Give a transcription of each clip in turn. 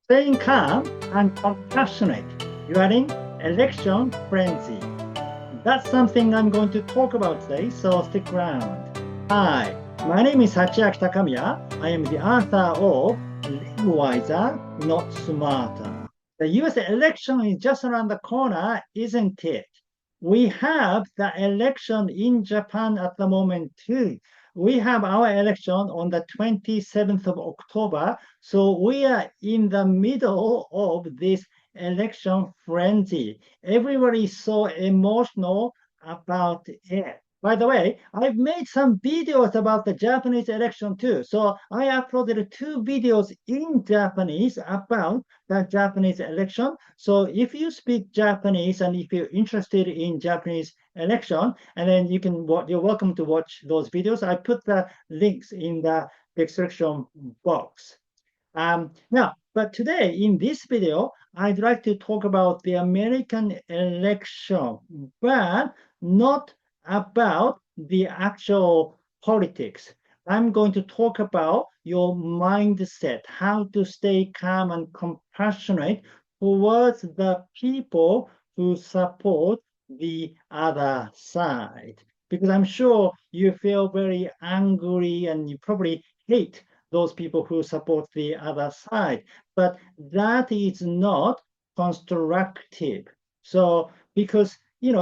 staying calm and compassionate during election frenzy. That's something I'm going to talk about today, so stick around. Hi, my name is Hachiaki Takamiya. I am the author of Live Wiser, Not Smarter. The US election is just around the corner, isn't it? We have the election in Japan at the moment too. We have our election on the 27th of October, so we are in the middle of this election frenzy. Everybody is so emotional about it. By the way, I've made some videos about the Japanese election too. So I uploaded 2 videos in Japanese about the Japanese election. So if you speak Japanese and if you're interested in Japanese election, and then you're welcome to watch those videos. I put the links in the description box. But today in this video, I'd like to talk about the American election, but not about the actual politics. I'm going to talk about your mindset, how to stay calm and compassionate towards the people who support the other side. Because I'm sure you feel very angry and you probably hate those people who support the other side. But that is not constructive. So, because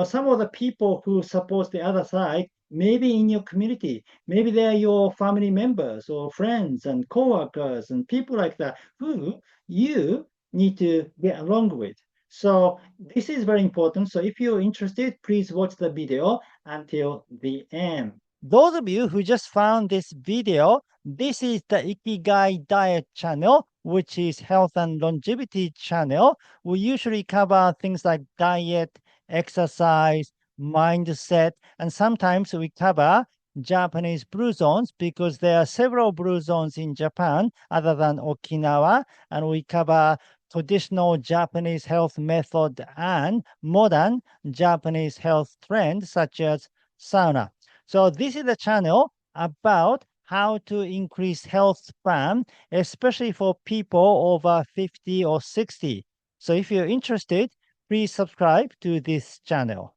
some of the people who support the other side, maybe in your community, maybe they're your family members or friends and coworkers and people like that who you need to get along with. So this is very important. So if you're interested, please watch the video until the end. Those of you who just found this video, this is the Ikigai diet channel, which is health and longevity channel. We usually cover things like diet, exercise, mindset, and sometimes we cover Japanese blue zones because there are several blue zones in Japan other than Okinawa, and we cover traditional Japanese health method and modern Japanese health trends such as sauna. So this is a channel about how to increase health span, especially for people over 50 or 60. So if you're interested, please subscribe to this channel.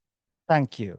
Thank you.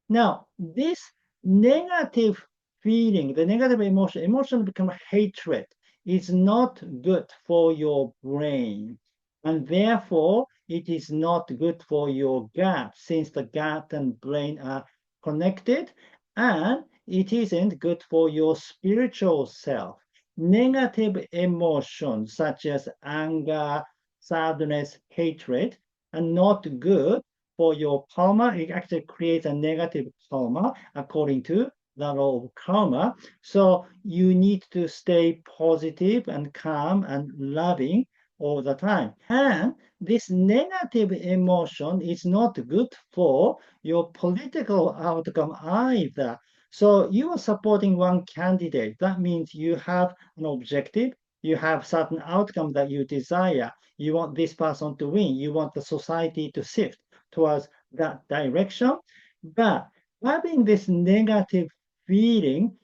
Now, this negative feeling, the negative emotion become hatred, is not good for your brain. And therefore, it is not good for your gut, since the gut and brain are connected, and it isn't good for your spiritual self. Negative emotions such as anger, sadness, hatred are not good for your karma. It actually creates a negative karma according to the law of karma. So you need to stay positive and calm and loving all the time. And this negative emotion is not good for your political outcome either. So you are supporting one candidate. That means you have an objective, you have certain outcome that you desire. You want this person to win. You want the society to shift towards that direction. But having this negative feeling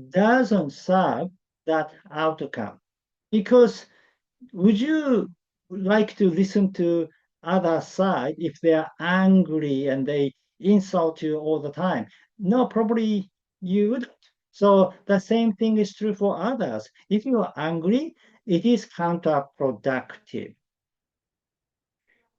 doesn't serve that outcome. Because would you like to listen to other side if they're angry and they insult you all the time? No, probably you wouldn't. So the same thing is true for others. If you are angry, it is counterproductive.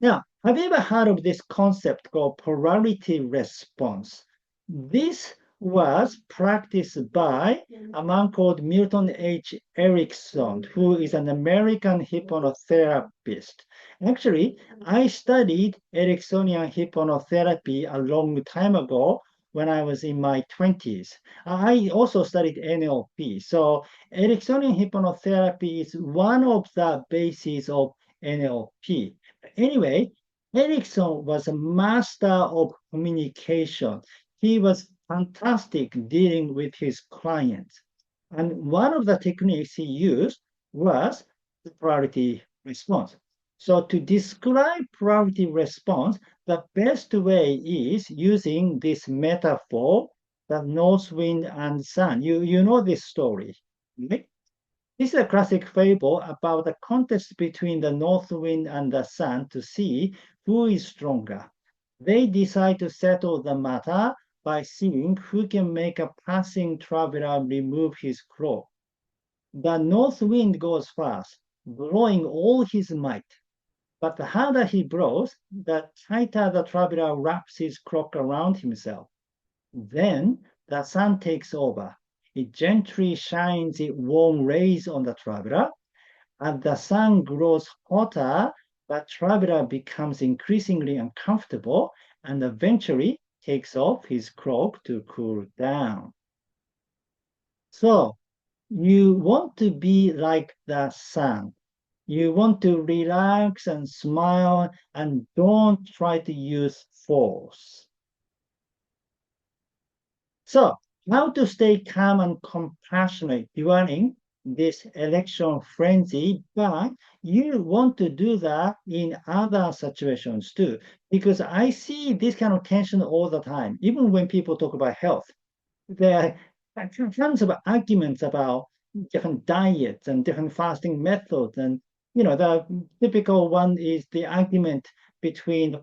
Now, have you ever heard of this concept called polarity response? This was practiced by a man called Milton H. Erickson, who is an American hypnotherapist. Actually, I studied Ericksonian hypnotherapy a long time ago when I was in my 20s. I also studied NLP. So Ericksonian hypnotherapy is one of the bases of NLP. Anyway, Erickson was a master of communication. He was fantastic dealing with his clients. And one of the techniques he used was the polarity response. So to describe polarity response, the best way is using this metaphor, the north wind and sun. You know this story, right? This is a classic fable about the contest between the north wind and the sun to see who is stronger. They decide to settle the matter by seeing who can make a passing traveler remove his cloak. The north wind goes first, blowing all his might. But the harder he blows, the tighter the traveler wraps his cloak around himself. Then the sun takes over. It gently shines its warm rays on the traveler. As the sun grows hotter, the traveler becomes increasingly uncomfortable and eventually takes off his cloak to cool down. So, you want to be like the sun. You want to relax and smile and don't try to use force. So, how to stay calm and compassionate during this election frenzy, but you want to do that in other situations too, because I see this kind of tension all the time, even when people talk about health. There are tons of arguments about different diets and different fasting methods. And, the typical one is the argument between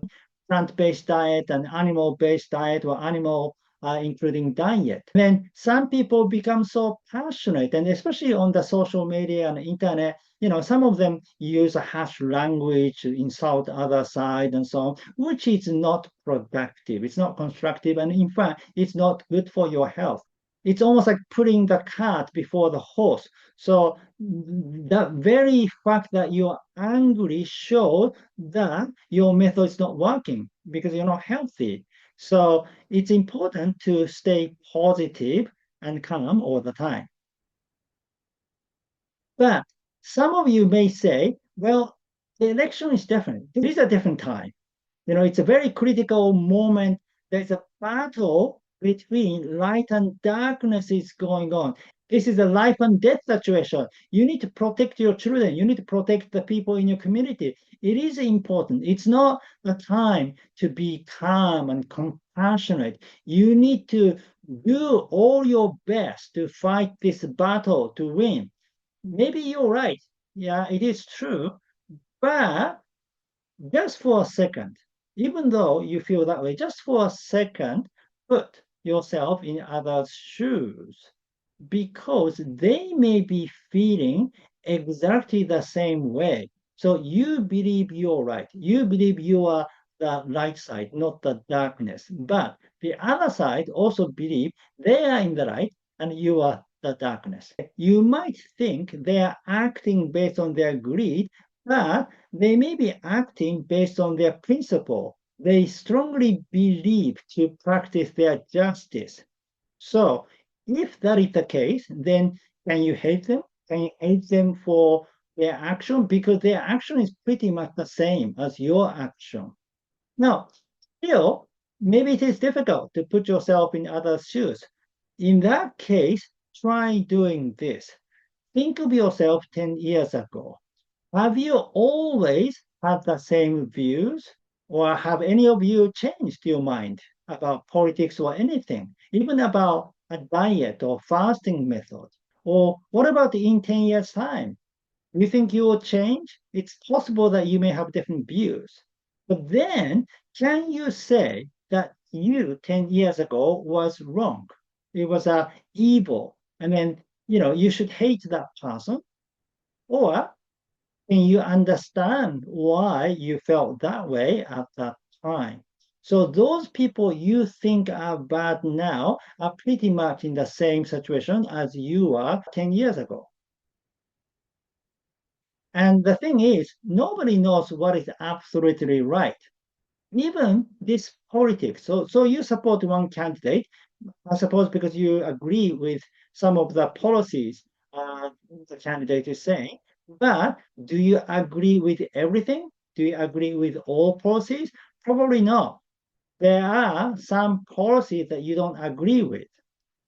plant-based diet and animal-based diet or animal including diet. Then some people become so passionate, and especially on the social media and internet, some of them use a harsh language to insult other side and so on, which is not productive. It's not constructive, and in fact, it's not good for your health. It's almost like putting the cart before the horse. So the very fact that you're angry shows that your method is not working because you're not healthy. So it's important to stay positive and calm all the time. But some of you may say, well, the election is different. This is a different time. It's a very critical moment. There's a battle between light and darkness is going on. This is a life and death situation. You need to protect your children. You need to protect the people in your community. It is important. It's not a time to be calm and compassionate. You need to do all your best to fight this battle to win. Maybe you're right. Yeah, it is true. But just for a second, even though you feel that way, just for a second, put yourself in others' shoes because they may be feeling exactly the same way. So you believe you're right. You believe you are the light side, not the darkness. But the other side also believe they are in the light and you are the darkness. You might think they are acting based on their greed, but they may be acting based on their principle. They strongly believe to practice their justice. So if that is the case, then can you hate them? Can you hate them for their action? Because their action is pretty much the same as your action. Now, still, maybe it is difficult to put yourself in others' shoes. In that case, try doing this. Think of yourself 10 years ago. Have you always had the same views, or have any of you changed your mind about politics or anything, even about a diet or fasting method? Or what about in 10 years' time? Do you think you will change? It's possible that you may have different views. But then, can you say that you 10 years ago was wrong? It was evil. And then, you should hate that person. Or can you understand why you felt that way at that time? So those people you think are bad now are pretty much in the same situation as you were 10 years ago. And the thing is, nobody knows what is absolutely right. Even this politics. So you support one candidate, I suppose because you agree with some of the policies the candidate is saying. But do you agree with everything? Do you agree with all policies? Probably not. There are some policies that you don't agree with.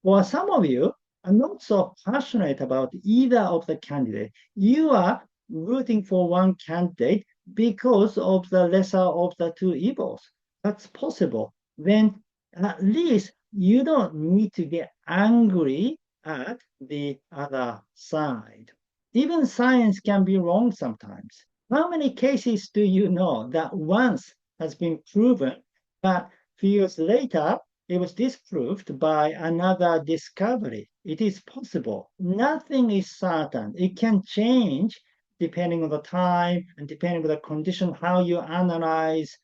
Or some of you are not so passionate about either of the candidates. You are rooting for one candidate because of the lesser of the two evils. That's possible. Then at least you don't need to get angry at the other side. Even science can be wrong sometimes. How many cases do you know that once has been proven, but few years later it was disproved by another discovery? It is possible. Nothing is certain. It can change depending on the time and depending on the condition, how you analyze.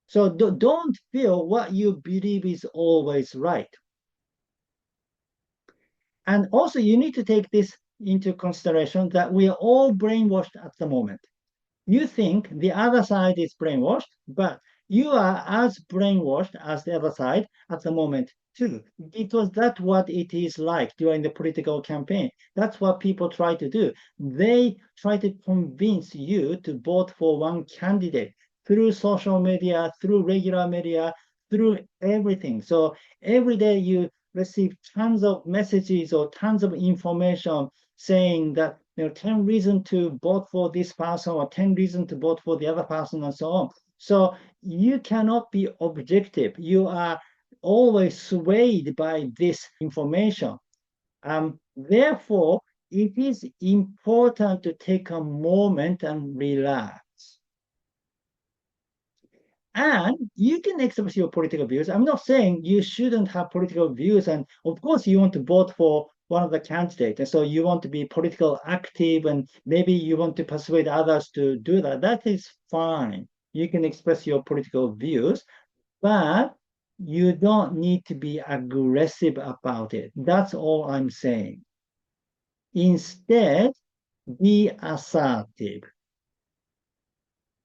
So don't feel what you believe is always right. And also, you need to take this into consideration that we are all brainwashed at the moment. You think the other side is brainwashed, but you are as brainwashed as the other side at the moment too, because that's what it is like during the political campaign. That's what people try to do. They try to convince you to vote for one candidate through social media, through regular media, through everything. So every day you receive tons of messages or tons of information saying that 10 reasons to vote for this person or 10 reasons to vote for the other person and so on. So you cannot be objective. You are always swayed by this information. Therefore, it is important to take a moment and relax. And you can express your political views. I'm not saying you shouldn't have political views. And of course, you want to vote for one of the candidates. And so you want to be political active and maybe you want to persuade others to do that. That is fine. You can express your political views, but you don't need to be aggressive about it. That's all I'm saying. Instead, be assertive.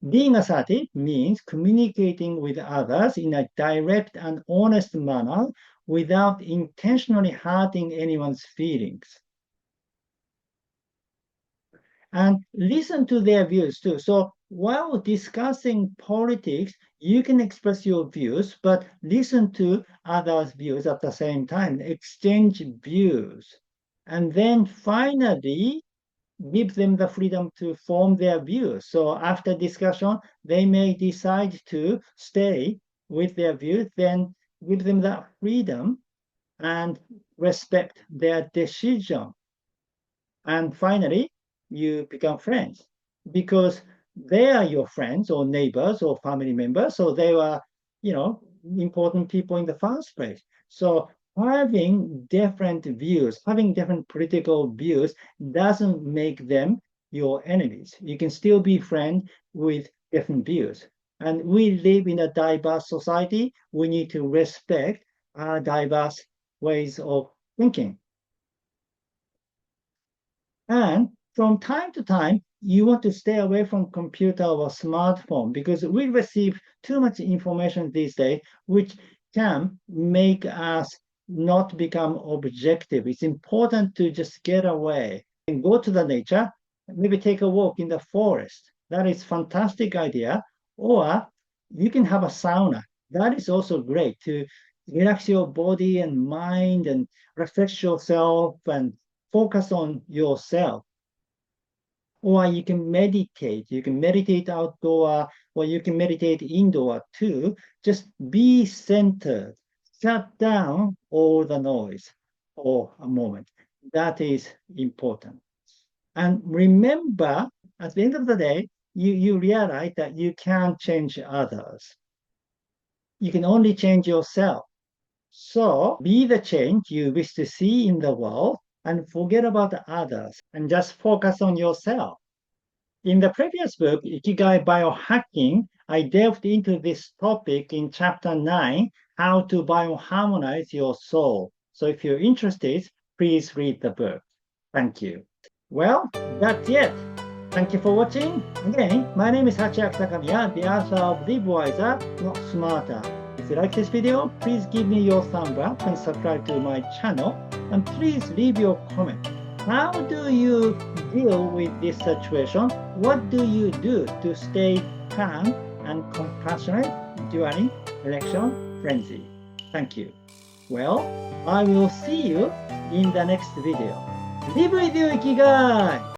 Being assertive means communicating with others in a direct and honest manner without intentionally hurting anyone's feelings. And listen to their views too. So while discussing politics, you can express your views, but listen to others' views at the same time, exchange views. And then finally, give them the freedom to form their views. So after discussion, they may decide to stay with their views, then give them that freedom and respect their decision. And finally, you become friends because they are your friends or neighbors or family members. So they were, important people in the first place. So having different views, having different political views doesn't make them your enemies. You can still be friends with different views. And we live in a diverse society. We need to respect our diverse ways of thinking. And from time to time, you want to stay away from computer or smartphone because we receive too much information these days, which can make us not become objective. It's important to just get away and go to the nature, maybe take a walk in the forest. That is fantastic idea. Or you can have a sauna. That is also great to relax your body and mind and refresh yourself and focus on yourself. Or you can meditate. You can meditate outdoor, or you can meditate indoor too. Just be centered. Shut down all the noise for a moment. That is important. And remember, at the end of the day, you realize that you can't change others. You can only change yourself. So be the change you wish to see in the world and forget about others and just focus on yourself. In the previous book, Ikigai Biohacking, I delved into this topic in chapter 9, how to bioharmonize your soul. So if you're interested, please read the book. Thank you. Well, that's it. Thank you for watching. Again, my name is Hachiaki Takamiya, the author of Live Wiser, Not Smarter. If you like this video, please give me your thumb up and subscribe to my channel. And please leave your comment. How do you deal with this situation? What do you do to stay calm and compassionate during election frenzy? Thank you. Well, I will see you in the next video. Live with you, Ikigai!